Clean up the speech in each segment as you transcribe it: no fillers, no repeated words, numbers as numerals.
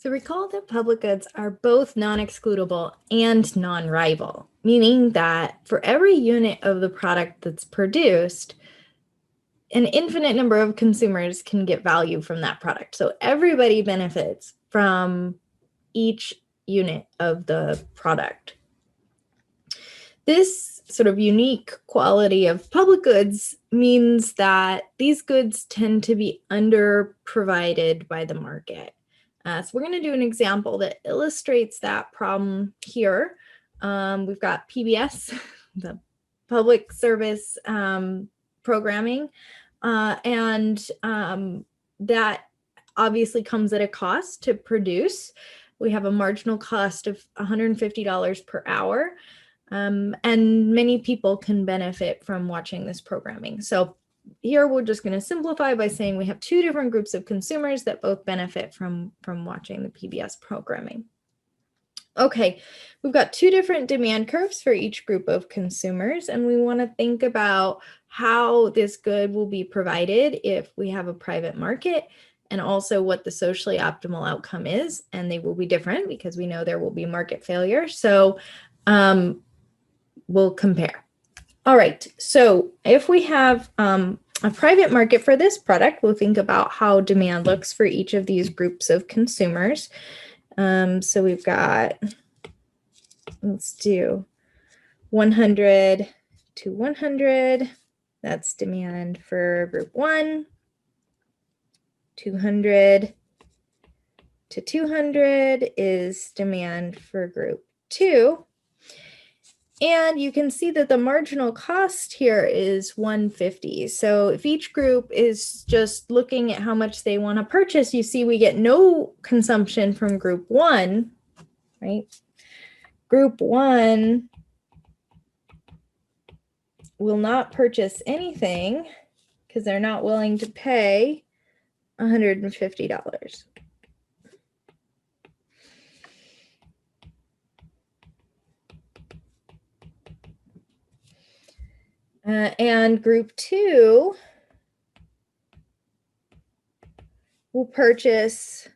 So recall that public goods are both non-excludable and non-rival, meaning that for every unit of the product that's produced, an infinite number of consumers can get value from that product. So everybody benefits from each unit of the product. This sort of unique quality of public goods means that these goods tend to be under-provided by the market. So we're going to do an example that illustrates that problem here. We've got PBS, the public service programming, and that obviously comes at a cost to produce. We have a marginal cost of $150 per hour, and many people can benefit from watching this programming. So here we're just going to simplify by saying we have two different groups of consumers that both benefit from watching the PBS programming. Okay, we've got two different demand curves for each group of consumers, and we want to think about how this good will be provided if we have a private market, and also what the socially optimal outcome is, and they will be different because we know there will be market failure. So we'll compare. All right, so if we have a private market for this product, we'll think about how demand looks for each of these groups of consumers. So we've got, let's do 100 to 100. That's demand for group 1. 200 to 200 is demand for group 2. And you can see that the marginal cost here is 150. So if each group is just looking at how much they want to purchase, you see we get no consumption from group 1, right? Group 1 will not purchase anything because they're not willing to pay $150. And group 2 will purchase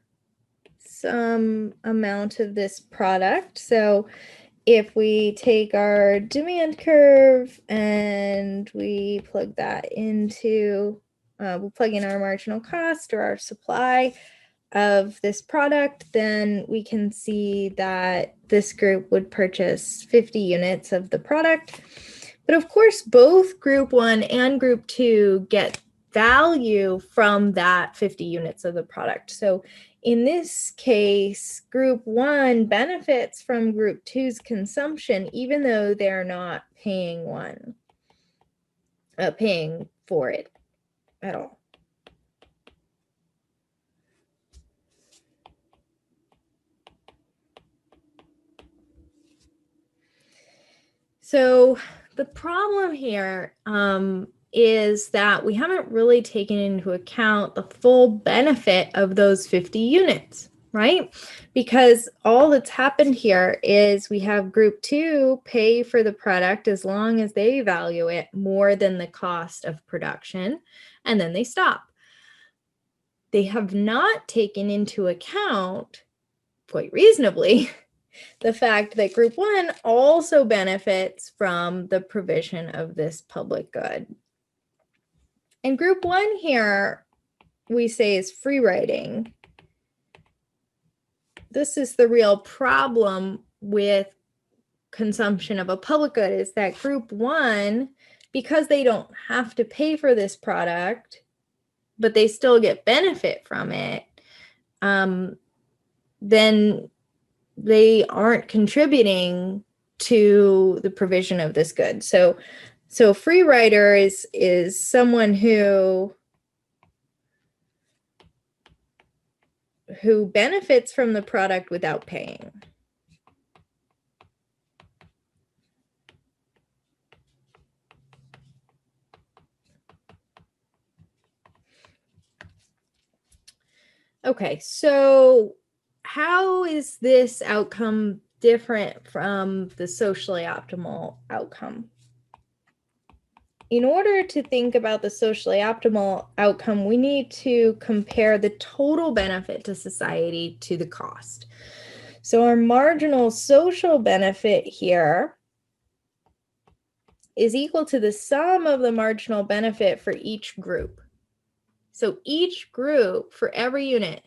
some amount of this product. So if we take our demand curve and we plug that into, we'll plug in our marginal cost or our supply of this product, then we can see that this group would purchase 50 units of the product. But of course, both group 1 and group 2 get value from that 50 units of the product. So in this case, group 1 benefits from group 2's consumption, even though they're not paying for it at all. So the problem here is that we haven't really taken into account the full benefit of those 50 units, right? Because all that's happened here is we have group 2 pay for the product as long as they value it more than the cost of production, and then they stop. They have not taken into account, quite reasonably, the fact that group 1 also benefits from the provision of this public good. And group 1 here, we say, is free riding. This is the real problem with consumption of a public good, is that group 1, because they don't have to pay for this product, but they still get benefit from it, then they aren't contributing to the provision of this good. So free rider is someone who benefits from the product without paying. Okay, so how is this outcome different from the socially optimal outcome? in order to think about the socially optimal outcome, we need to compare the total benefit to society to the cost. So our marginal social benefit here is equal to the sum of the marginal benefit for each group. So each group, for every unit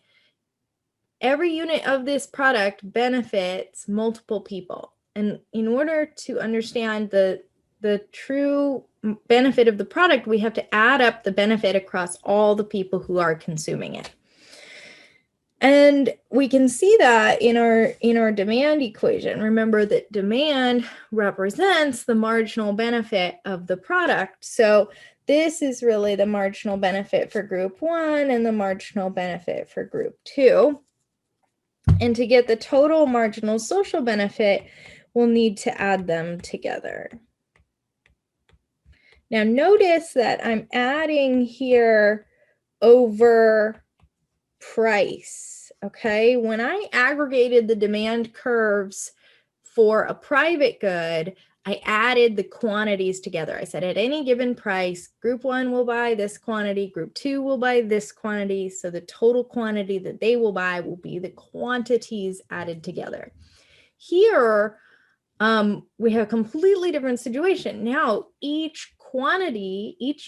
of this product benefits multiple people. And in order to understand the true benefit of the product, we have to add up the benefit across all the people who are consuming it. And we can see that in our demand equation. Remember that demand represents the marginal benefit of the product. So this is really the marginal benefit for group 1 and the marginal benefit for group 2. And to get the total marginal social benefit, we'll need to add them together. Now notice that I'm adding here over price, okay? When I aggregated the demand curves for a private good, I added the quantities together. I said at any given price, group 1 will buy this quantity, group 2 will buy this quantity, so the total quantity that they will buy will be the quantities added together. Here, we have a completely different situation. Now, each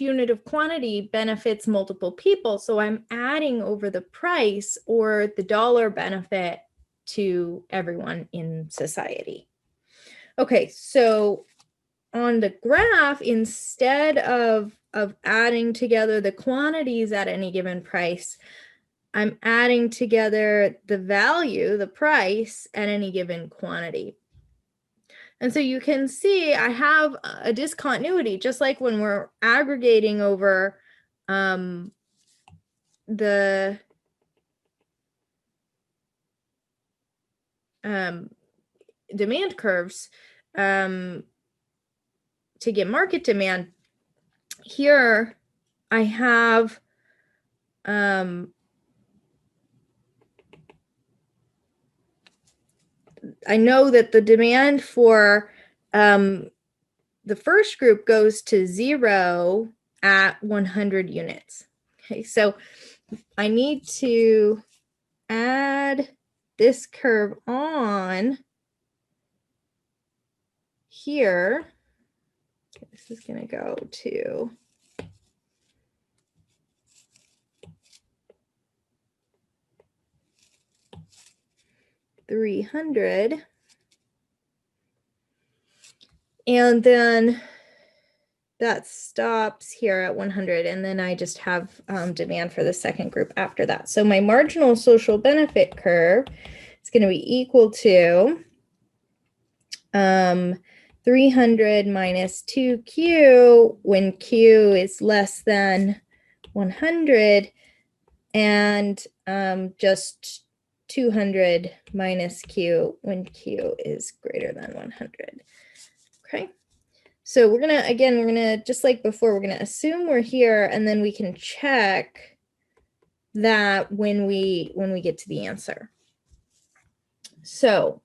unit of quantity benefits multiple people. So I'm adding over the price or the dollar benefit to everyone in society. Okay, so on the graph, instead of adding together the quantities at any given price, I'm adding together the value, the price, at any given quantity. And so you can see I have a discontinuity, just like when we're aggregating over the demand curves to get market demand. Here I have I know that the demand for the first group goes to 0 at 100 units. Okay, so I need to add this curve on here. Okay, this is going to go to 300. And then that stops here at 100. And then I just have demand for the second group after that. So my marginal social benefit curve is going to be equal to 300 minus 2Q when Q is less than 100, and just 200 minus Q when Q is greater than 100. Okay, so we're gonna, just like before, we're gonna assume we're here, and then we can check that when we get to the answer. So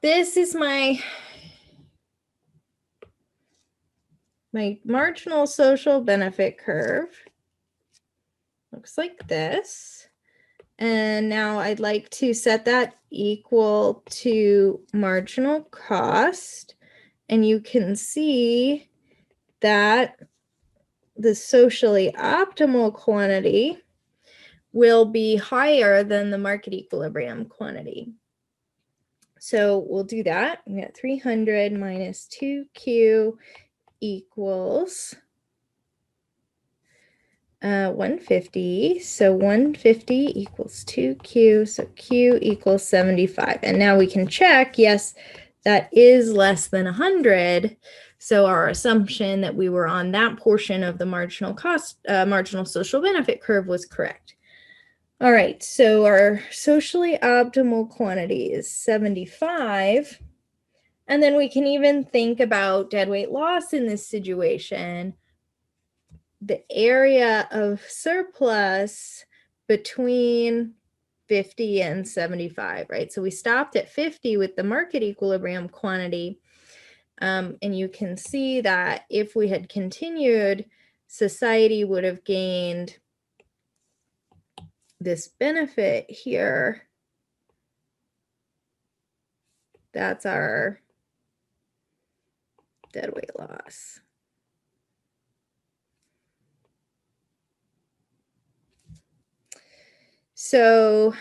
this is my marginal social benefit curve. Looks like this. And now I'd like to set that equal to marginal cost. And you can see that the socially optimal quantity will be higher than the market equilibrium quantity. So we'll do that. We got 300 minus 2Q equals 150. So 150 equals 2Q. So Q equals 75. And now we can check, yes, that is less than 100. So our assumption that we were on that portion of the marginal cost, marginal social benefit curve was correct. All right, so our socially optimal quantity is 75. And then we can even think about deadweight loss in this situation. The area of surplus between 50 and 75, right? So we stopped at 50 with the market equilibrium quantity. And you can see that if we had continued, society would have gained this benefit here. That's our deadweight loss. So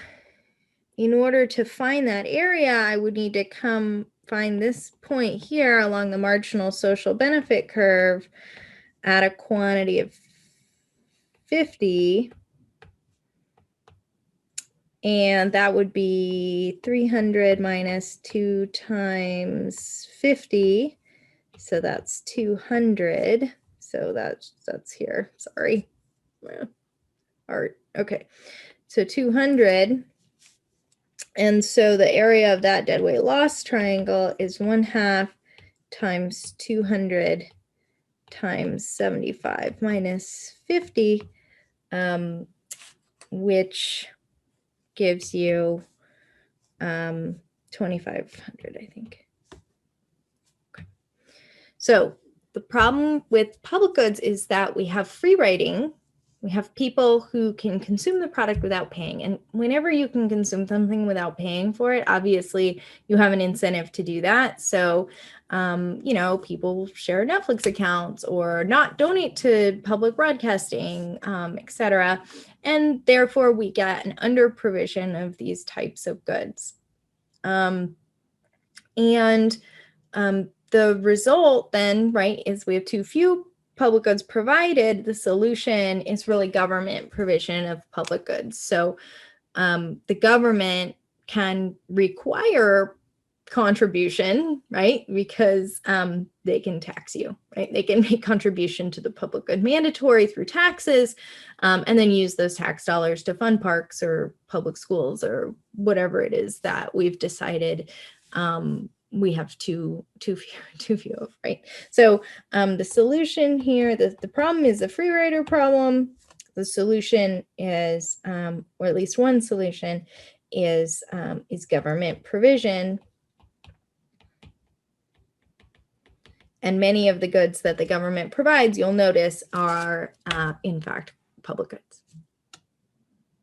in order to find that area, I would need to come find this point here along the marginal social benefit curve at a quantity of 50. And that would be 300 minus 2 times 50. So that's 200. So that's here. Sorry. Art. Okay. So 200. And so the area of that deadweight loss triangle is 1/2 times 200 times 75 minus 50, which gives you 2,500, I think. Okay. So the problem with public goods is that we have free riding. We have people who can consume the product without paying. And whenever you can consume something without paying for it, obviously you have an incentive to do that. So, people share Netflix accounts or not donate to public broadcasting, etc. And therefore we get an under provision of these types of goods. The result then, right, is we have too few public goods provided. The solution is really government provision of public goods. So the government can require contribution, right, because they can tax you, right? They can make contribution to the public good mandatory through taxes, and then use those tax dollars to fund parks or public schools or whatever it is that we've decided we have too few of, right? So the solution here, the problem is the free rider problem. The solution is, or at least one solution is government provision. And many of the goods that the government provides, you'll notice, are in fact public goods.